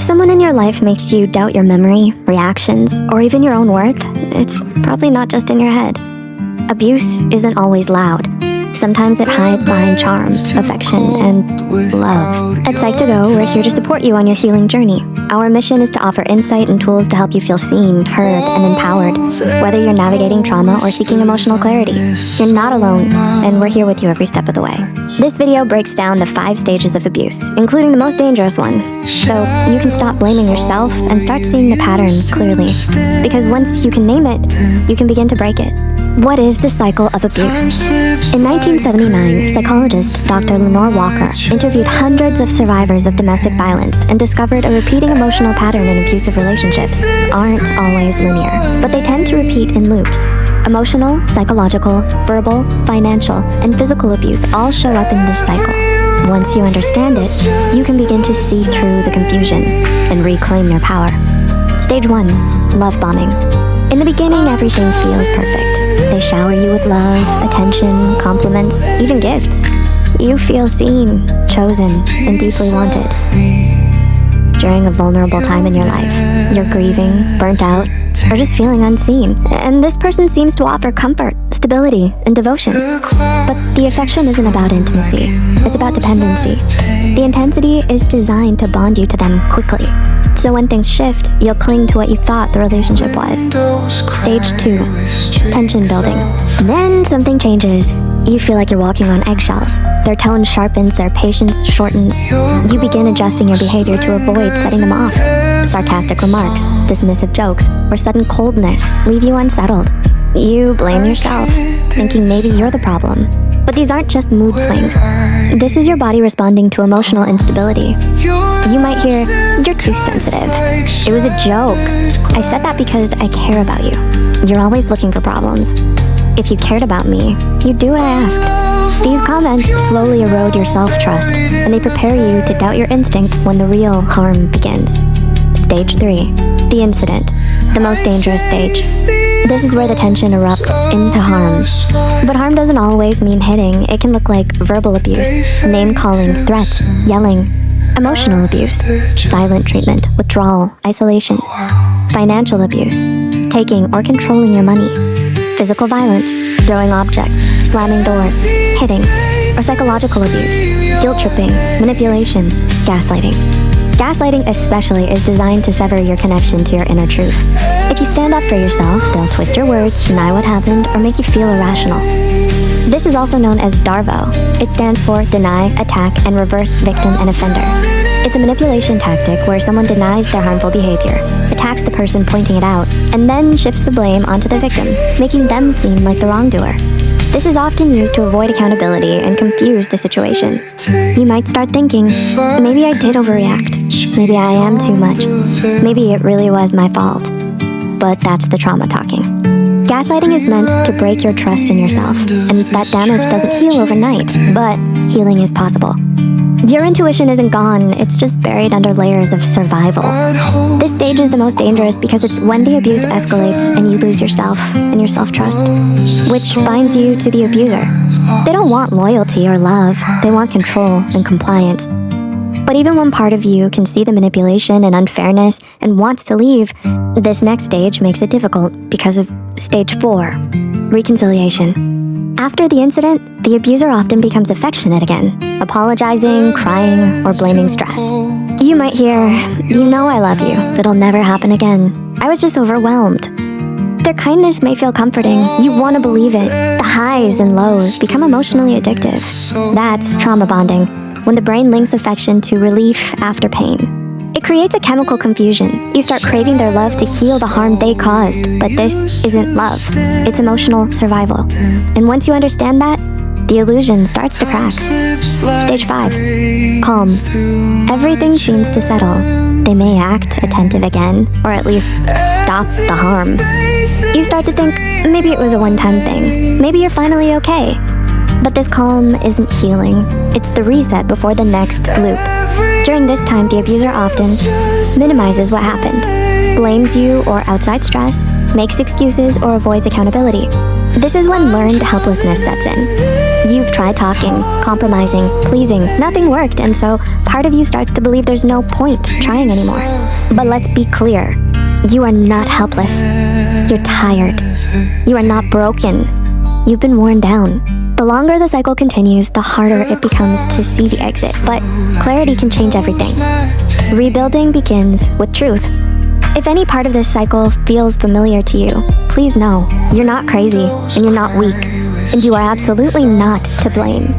someone in your life makes you doubt your memory, reactions, or even your own worth, it's probably not just in your head. Abuse isn't always loud. Sometimes it hides behind charm, affection, and love. At Psych2Go, we're here to support you on your healing journey. Our mission is to offer insight and tools to help you feel seen, heard, and empowered. Whether you're navigating trauma or seeking emotional clarity, you're not alone, and we're here with you every step of the way. This video breaks down the 5 stages of abuse, including the most dangerous one, so you can stop blaming yourself and start seeing the pattern clearly. Because once you can name it, you can begin to break it. What is the cycle of abuse? In 1979, psychologist Dr. Lenore Walker interviewed hundreds of survivors of domestic violence and discovered a repeating emotional pattern in abusive relationships aren't always linear, but they tend to repeat in loops. Emotional, psychological, verbal, financial, and physical abuse all show up in this cycle. Once you understand it, you can begin to see through the confusion and reclaim your power. Stage 1. Love bombing. In the beginning, everything feels perfect. They shower you with love, attention, compliments, even gifts. You feel seen, chosen, and deeply wanted. During a vulnerable time in your life, you're grieving, burnt out, or just feeling unseen. And this person seems to offer comfort, stability, and devotion. But the affection isn't about intimacy. It's about dependency. The intensity is designed to bond you to them quickly. So when things shift, you'll cling to what you thought the relationship was. Stage 2. Tension building. Then something changes. You feel like you're walking on eggshells. Their tone sharpens, their patience shortens. You begin adjusting your behavior to avoid setting them off. Sarcastic remarks, dismissive jokes, or sudden coldness leave you unsettled. You blame yourself, thinking maybe you're the problem. But these aren't just mood swings. This is your body responding to emotional instability. You might hear, "You're too sensitive. It was a joke. I said that because I care about you. You're always looking for problems. If you cared about me, you'd do what I asked." These comments slowly erode your self-trust, and they prepare you to doubt your instincts when the real harm begins. Stage 3. The incident. The most dangerous stage. This is where the tension erupts into harm. But harm doesn't always mean hitting. It can look like verbal abuse, name-calling, threats, yelling. Emotional abuse, silent treatment, withdrawal, isolation. Financial abuse, taking or controlling your money. Physical violence, throwing objects, slamming doors, hitting. Or psychological abuse, guilt-tripping, manipulation, gaslighting. Gaslighting especially is designed to sever your connection to your inner truth. If you stand up for yourself, they'll twist your words, deny what happened, or make you feel irrational. This is also known as DARVO. It stands for Deny, Attack, and Reverse Victim and Offender. It's a manipulation tactic where someone denies their harmful behavior, attacks the person pointing it out, and then shifts the blame onto the victim, making them seem like the wrongdoer. This is often used to avoid accountability and confuse the situation. You might start thinking, maybe I did overreact. Maybe I am too much. Maybe it really was my fault. But that's the trauma talking. Gaslighting is meant to break your trust in yourself, and that damage doesn't heal overnight, but healing is possible. Your intuition isn't gone, it's just buried under layers of survival. This stage is the most dangerous because it's when the abuse escalates and you lose yourself and your self-trust, which binds you to the abuser. They don't want loyalty or love, they want control and compliance. But even when part of you can see the manipulation and unfairness and wants to leave, this next stage makes it difficult because of stage 4, reconciliation. After the incident, the abuser often becomes affectionate again, apologizing, crying, or blaming stress. You might hear, "You know I love you. It'll never happen again. I was just overwhelmed." Their kindness may feel comforting. You want to believe it. The highs and lows become emotionally addictive. That's trauma bonding, when the brain links affection to relief after pain. It creates a chemical confusion. You start craving their love to heal the harm they caused, but this isn't love. It's emotional survival. And once you understand that, the illusion starts to crack. Stage 5, calm. Everything seems to settle. They may act attentive again, or at least stop the harm. You start to think, maybe it was a one-time thing. Maybe you're finally okay. But this calm isn't healing. It's the reset before the next loop. During this time, the abuser often minimizes what happened, blames you or outside stress, makes excuses or avoids accountability. This is when learned helplessness sets in. You've tried talking, compromising, pleasing. Nothing worked, and so part of you starts to believe there's no point trying anymore. But let's be clear. You are not helpless. You're tired. You are not broken. You've been worn down. The longer the cycle continues, the harder it becomes to see the exit. But clarity can change everything. Rebuilding begins with truth. If any part of this cycle feels familiar to you, please know you're not crazy and you're not weak, and you are absolutely not to blame.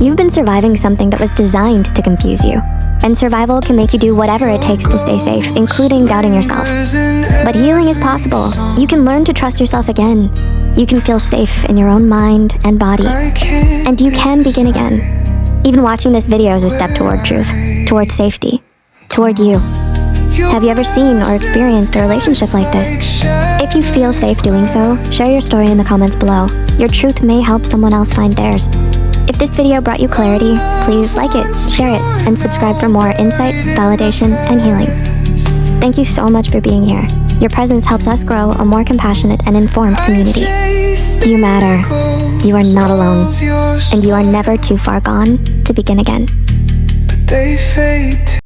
You've been surviving something that was designed to confuse you, and survival can make you do whatever it takes to stay safe, including doubting yourself. But healing is possible. You can learn to trust yourself again. You can feel safe in your own mind and body, and you can begin again. Even watching this video is a step toward truth, toward safety, toward you. Have you ever seen or experienced a relationship like this? If you feel safe doing so, share your story in the comments below. Your truth may help someone else find theirs. If this video brought you clarity, please like it, share it, and subscribe for more insight, validation, and healing. Thank you so much for being here. Your presence helps us grow a more compassionate and informed community. You matter. You are not alone. And you are never too far gone to begin again.